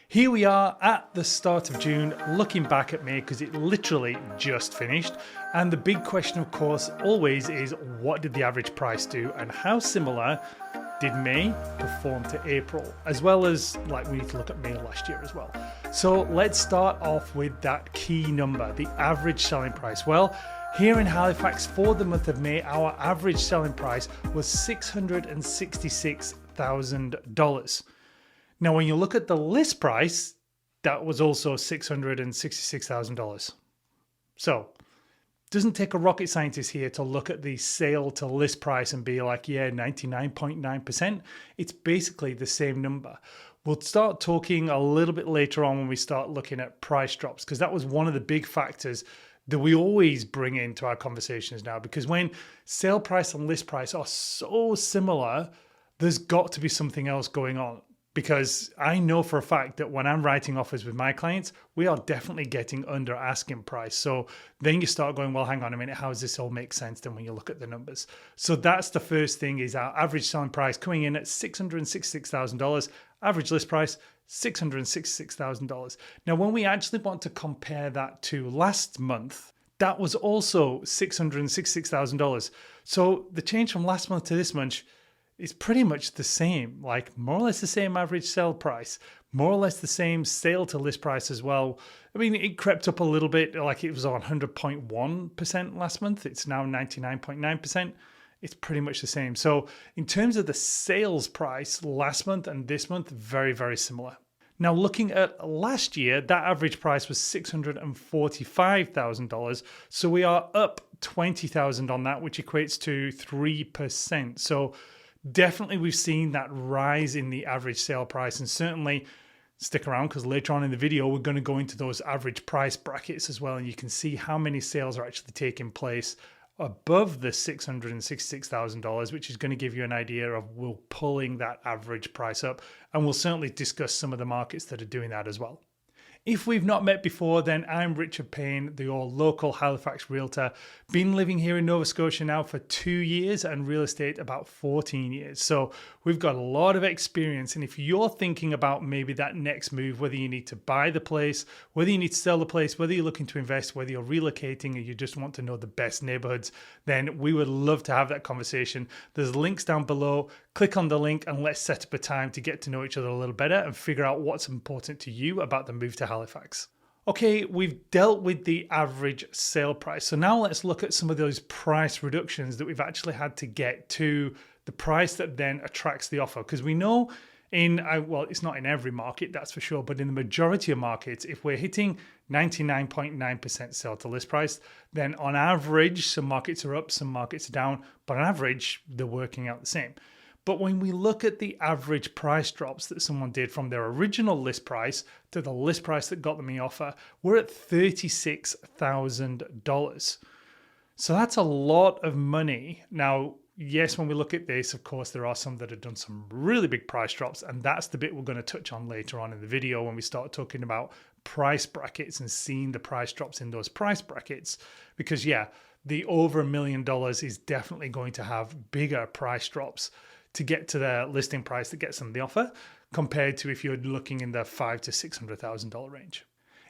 Here we are at the start of June, looking back at May because it literally just finished. And the big question, of course, always is what did the average price do and how similar did May perform to April, as well as we need to look at May last year as well. So let's start off with that key number, the average selling price. Well, here in Halifax for the month of May, our average selling price was $666,000. Now, when you look at the list price, that was also $666,000. So it doesn't take a rocket scientist here to look at the sale to list price and be like, yeah, 99.9%. It's basically the same number. We'll start talking a little bit later on when we start looking at price drops, because that was one of the big factors that we always bring into our conversations now, because when sale price and list price are so similar, there's got to be something else going on. Because I know for a fact that when I'm writing offers with my clients, we are definitely getting under asking price. So then you start going, well, hang on a minute, how does this all make sense then when you look at the numbers? So that's the first thing, is our average selling price coming in at $666,000, average list price, $666,000. Now, when we actually want to compare that to last month, that was also $666,000. So the change from last month to this month, it's pretty much the same, like more or less the same average sale price, more or less the same sale to list price as well. I mean, it crept up a little bit, like it was on 100.1% last month. It's now 99.9%. It's pretty much the same. So in terms of the sales price last month and this month, very, very similar. Now, looking at last year, that average price was $645,000. So we are up $20,000 on that, which equates to 3%. So definitely we've seen that rise in the average sale price, and certainly stick around because later on in the video we're going to go into those average price brackets as well, and you can see how many sales are actually taking place above the $666,000, which is going to give you an idea of we're pulling that average price up, and we'll certainly discuss some of the markets that are doing that as well. If we've not met before, then I'm Richard Payne, your local Halifax realtor. Been living here in Nova Scotia now for 2 years and real estate about 14 years. So we've got a lot of experience. And if you're thinking about maybe that next move, whether you need to buy the place, whether you need to sell the place, whether you're looking to invest, whether you're relocating or you just want to know the best neighborhoods, then we would love to have that conversation. There's links down below. Click on the link and let's set up a time to get to know each other a little better and figure out what's important to you about the move to Halifax. Okay, we've dealt with the average sale price. So now let's look at some of those price reductions that we've actually had to get to the price that then attracts the offer. Because we know well, it's not in every market, that's for sure, but in the majority of markets, if we're hitting 99.9% sell to list price, then on average, some markets are up, some markets are down, but on average, they're working out the same. But when we look at the average price drops that someone did from their original list price to the list price that got them the offer, we're at $36,000. So that's a lot of money. Now, yes, when we look at this, of course, there are some that have done some really big price drops, and that's the bit we're going to touch on later on in the video when we start talking about price brackets and seeing the price drops in those price brackets. Because yeah, the over $1 million is definitely going to have bigger price drops to get to the listing price that gets them the offer, compared to if you're looking in the $500,000 to $600,000 range.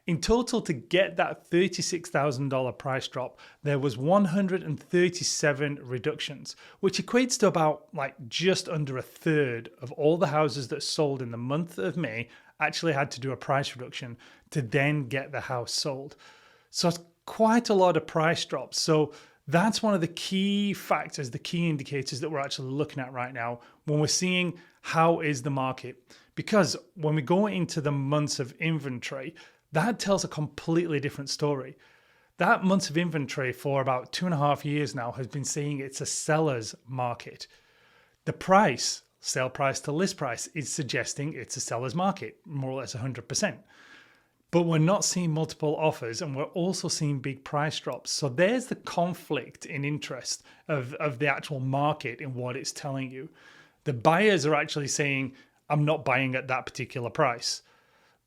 In total, to get that $36,000 price drop, there was 137 reductions, which equates to about just under a third of all the houses that sold in the month of May actually had to do a price reduction to then get the house sold. So it's quite a lot of price drops. So that's one of the key factors, the key indicators that we're actually looking at right now when we're seeing how is the market. Because when we go into the months of inventory, that tells a completely different story. That months of inventory for about 2.5 years now has been saying it's a seller's market. The price, sale price to list price, is suggesting it's a seller's market, more or less 100%. But we're not seeing multiple offers, and we're also seeing big price drops. So there's the conflict in interest of the actual market in what it's telling you. The buyers are actually saying, I'm not buying at that particular price.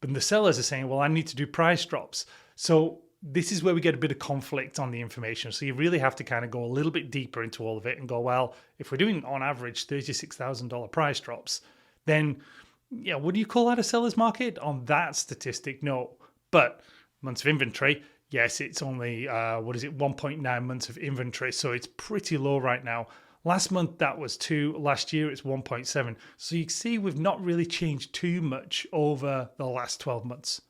But the sellers are saying, well, I need to do price drops. So this is where we get a bit of conflict on the information. So you really have to kind of go a little bit deeper into all of it and go, well, if we're doing on average $36,000 price drops, then Yeah, would you call that a seller's market? On that statistic, no. But months of inventory, yes, it's only, 1.9 months of inventory. So it's pretty low right now. Last month, that was 2. Last year, it's 1.7. So you can see we've not really changed too much over the last 12 months.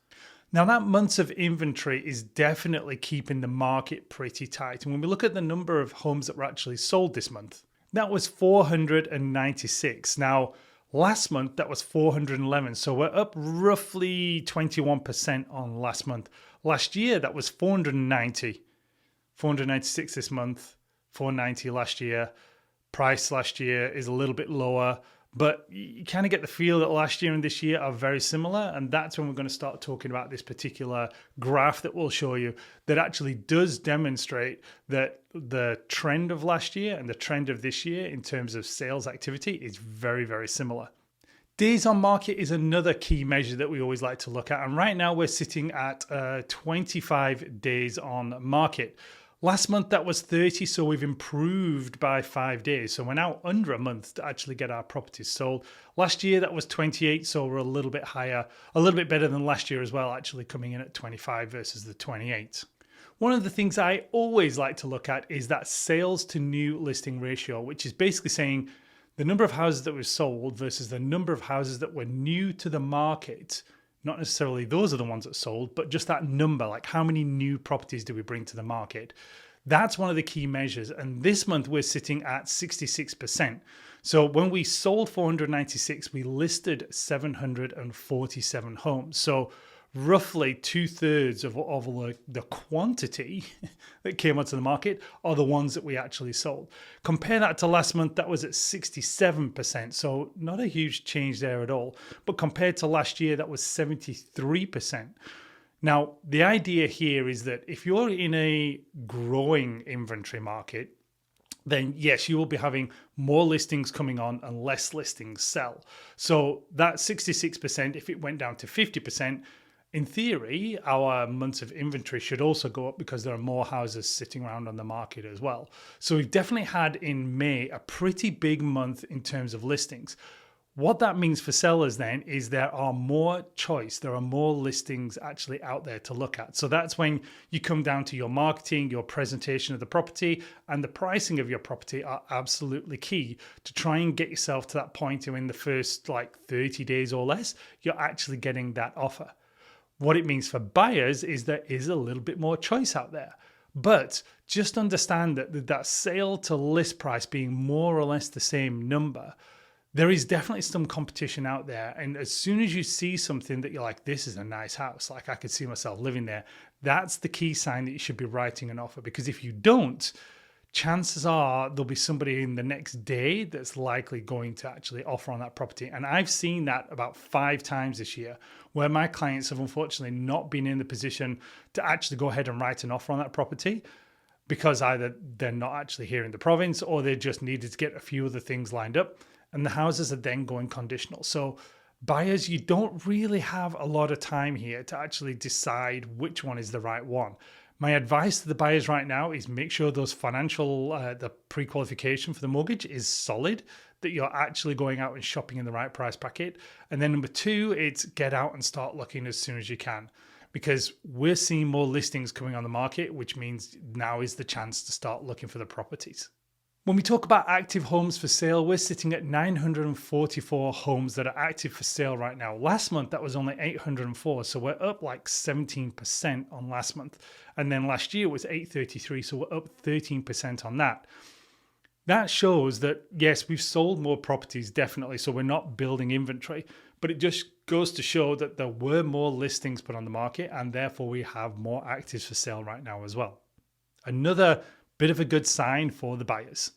Now, that months of inventory is definitely keeping the market pretty tight. And when we look at the number of homes that were actually sold this month, that was 496. Now, last month, that was 411. So we're up roughly 21% on last month. Last year, that was 490. 496 this month, 490 last year. Price last year is a little bit lower, but you kind of get the feel that last year and this year are very similar. And that's when we're going to start talking about this particular graph that we'll show you that actually does demonstrate that the trend of last year and the trend of this year in terms of sales activity is very, very similar. Days on market is another key measure that we always like to look at. And right now we're sitting at 25 days on market. Last month, that was 30, so we've improved by 5 days. So we're now under a month to actually get our properties sold. Last year, that was 28, so we're a little bit higher, a little bit better than last year as well, actually coming in at 25 versus the 28. One of the things I always like to look at is that sales to new listing ratio, which is basically saying the number of houses that we've sold versus the number of houses that were new to the market. Not necessarily those are the ones that sold, but just that number, like how many new properties do we bring to the market? That's one of the key measures. And this month we're sitting at 66%. So when we sold 496, we listed 747 homes. So roughly 2/3 of the quantity that came onto the market are the ones that we actually sold. Compare that to last month, that was at 67%. So not a huge change there at all. But compared to last year, that was 73%. Now, the idea here is that if you're in a growing inventory market, then yes, you will be having more listings coming on and less listings sell. So that 66%, if it went down to 50%, in theory, our months of inventory should also go up because there are more houses sitting around on the market as well. So we've definitely had in May a pretty big month in terms of listings. What that means for sellers then is there are more choice. There are more listings actually out there to look at. So that's when you come down to your marketing, your presentation of the property, and the pricing of your property are absolutely key to try and get yourself to that point in the first 30 days or less, you're actually getting that offer. What it means for buyers is there is a little bit more choice out there. But just understand that sale to list price being more or less the same number, there is definitely some competition out there. And as soon as you see something that you're like, this is a nice house, like I could see myself living there, that's the key sign that you should be writing an offer. Because if you don't, chances are there'll be somebody in the next day that's likely going to actually offer on that property. And I've seen that about 5 times this year where my clients have unfortunately not been in the position to actually go ahead and write an offer on that property because either they're not actually here in the province or they just needed to get a few other things lined up and the houses are then going conditional. So buyers, you don't really have a lot of time here to actually decide which one is the right one. My advice to the buyers right now is make sure those financial, the pre-qualification for the mortgage is solid, that you're actually going out and shopping in the right price bracket. And then number 2, it's get out and start looking as soon as you can, because we're seeing more listings coming on the market, which means now is the chance to start looking for the properties. When we talk about active homes for sale, we're sitting at 944 homes that are active for sale right now. Last month, that was only 804. So we're up 17% on last month. And then last year was 833. So we're up 13% on that. That shows that, yes, we've sold more properties, definitely. So we're not building inventory. But it just goes to show that there were more listings put on the market. And therefore, we have more actives for sale right now as well. Another bit of a good sign for the buyers.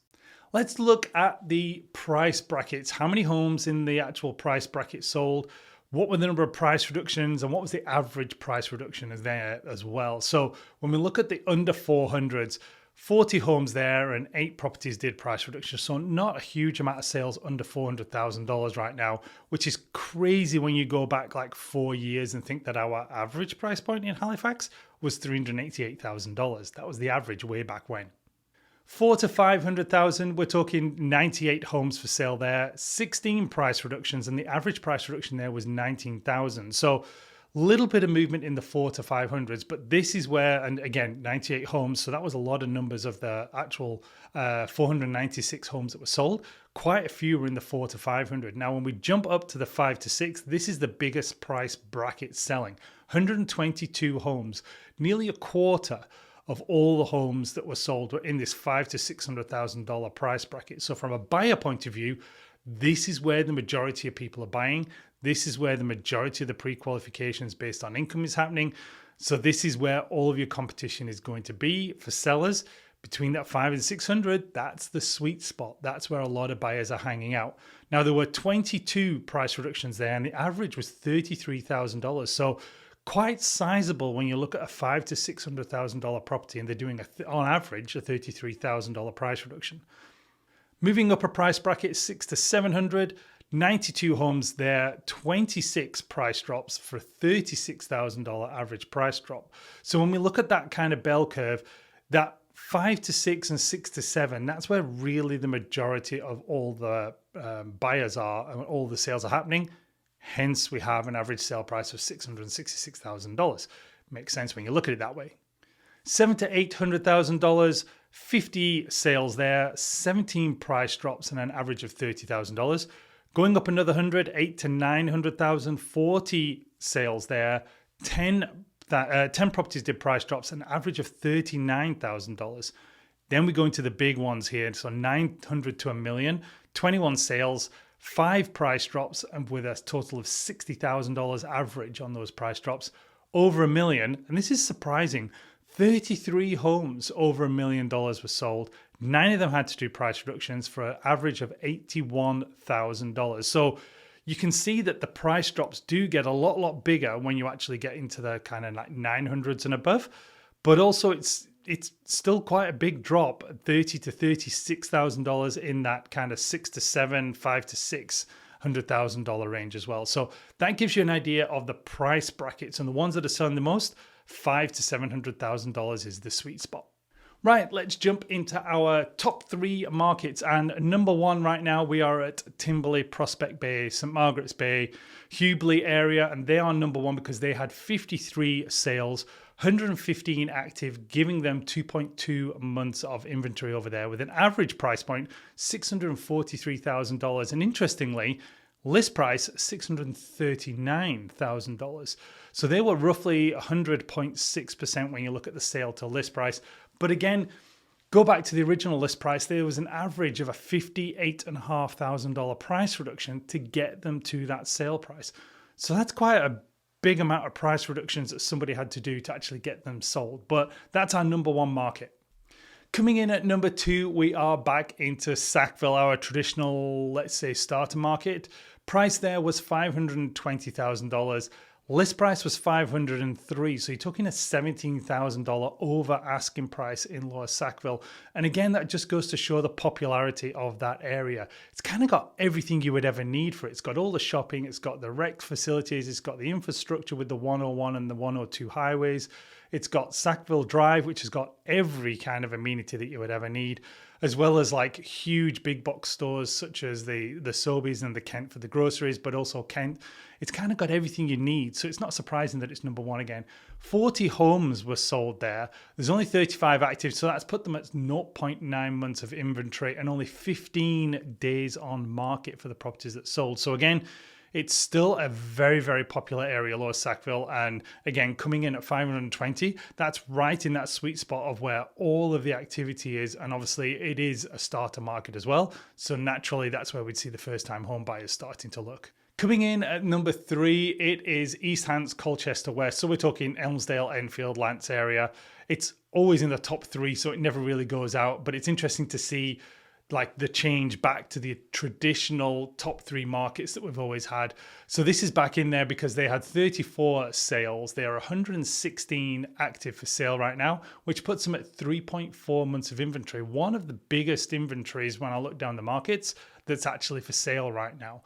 Let's look at the price brackets. How many homes in the actual price bracket sold? What were the number of price reductions and what was the average price reduction there as well? So when we look at the under 400s, 40 homes there and 8 properties did price reduction. So not a huge amount of sales under $400,000 right now, which is crazy when you go back 4 years and think that our average price point in Halifax was $388,000. That was the average way back when. 4 to 500,000, we're talking 98 homes for sale there, 16 price reductions, and the average price reduction there was 19,000. So little bit of movement in the 4 to 500s, but this is where, and again, 98 homes, so that was a lot of numbers of the actual 496 homes that were sold. Quite a few were in the 4 to 500. Now, when we jump up to the 5 to 6, this is the biggest price bracket selling. 122 homes, nearly a quarter of all the homes that were sold were in this $500,000 to $600,000 price bracket. So from a buyer point of view, this is where the majority of people are buying. This is where the majority of the pre-qualifications based on income is happening. So this is where all of your competition is going to be for sellers. Between that 5 and 600, that's the sweet spot. That's where a lot of buyers are hanging out. Now, there were 22 price reductions there, and the average was $33,000. So quite sizable when you look at a $500,000 to $600,000 property, and they're doing on average a $33,000 price reduction. Moving up a price bracket, 6 to 700, 92 homes there, 26 price drops for $36,000 average price drop. So when we look at that kind of bell curve, that 5 to 6 and 6 to 7, that's where really the majority of all the buyers are and all the sales are happening. Hence, we have an average sale price of $666,000. Makes sense when you look at it that way. $700,000 to $800,000, 50 sales there, 17 price drops and an average of $30,000. Going up another 100, 8 to 900,000, 40 sales there, 10 properties did price drops, an average of $39,000. Then we go into the big ones here, so 900 to a million, 21 sales, 5 price drops, and with a total of $60,000 average on those price drops. Over $1 million, and this is surprising, 33 homes over $1 million were sold. 9 of them had to do price reductions for an average of $81,000. So you can see that the price drops do get a lot bigger when you actually get into the kind of like 900s and above. But also it's still quite a big drop, $30,000 to $36,000 in that kind of 6 to 7, 5 to $600,000 range as well. So that gives you an idea of the price brackets, and the ones that are selling the most, $500,000 to $700,000 is the sweet spot. Right, let's jump into our top 3 markets. And number 1 right now, we are at Timberley, Prospect Bay, St. Margaret's Bay, Hubli area. And they are number 1 because they had 53 sales, 115 active, giving them 2.2 months of inventory over there with an average price point, $643,000. And interestingly, list price, $639,000. So they were roughly 100.6% when you look at the sale to list price. But again, go back to the original list price, there was an average of a $58,500 price reduction to get them to that sale price. So that's quite a big amount of price reductions that somebody had to do to actually get them sold. But that's our number 1 market. Coming in at number 2, we are back into Sackville, our traditional, let's say, starter market. Price there was $520,000. List price was $503,000, so you're talking a $17,000 over asking price in Lower Sackville. And again, that just goes to show the popularity of that area. It's kind of got everything you would ever need for it. It's got all the shopping, it's got the rec facilities, it's got the infrastructure with the 101 and the 102 highways. It's got Sackville Drive, which has got every kind of amenity that you would ever need, as well as like huge big box stores such as the Sobeys and the Kent for the groceries, but also Kent. It's kind of got everything you need. So it's not surprising that it's number 1 again. 40 homes were sold there. There's only 35 active, so that's put them at 0.9 months of inventory and only 15 days on market for the properties that sold. So again, it's still a very, very popular area, Lower Sackville. And again, coming in at 520, that's right in that sweet spot of where all of the activity is. And obviously it is a starter market as well. So naturally, that's where we'd see the first time home buyers starting to look. Coming in at number 3, it is East Hants, Colchester West. So we're talking Elmsdale, Enfield, Lance area. It's always in the top 3, so it never really goes out. But it's interesting to see like the change back to the traditional top 3 markets that we've always had. So this is back in there because they had 34 sales. They are 116 active for sale right now, which puts them at 3.4 months of inventory. One of the biggest inventories when I look down the markets that's actually for sale right now.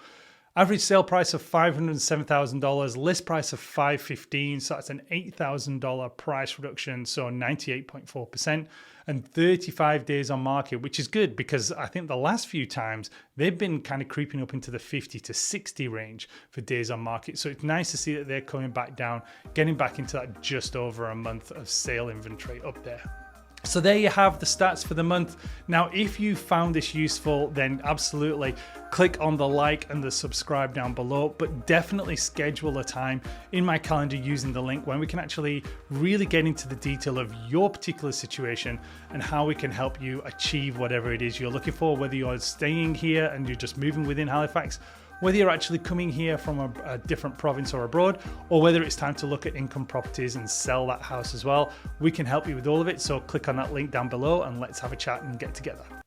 Average sale price of $507,000, list price of $515,000, so that's an $8,000 price reduction, so 98.4%, and 35 days on market, which is good because I think the last few times they've been kind of creeping up into the 50 to 60 range for days on market. So it's nice to see that they're coming back down, getting back into that just over a month of sale inventory up there. So there you have the stats for the month. Now, if you found this useful, then absolutely click on the like and the subscribe down below, but definitely schedule a time in my calendar using the link when we can actually really get into the detail of your particular situation and how we can help you achieve whatever it is you're looking for, whether you're staying here and you're just moving within Halifax, whether you're actually coming here from a different province or abroad, or whether it's time to look at income properties and sell that house as well. We can help you with all of it. So click on that link down below and let's have a chat and get together.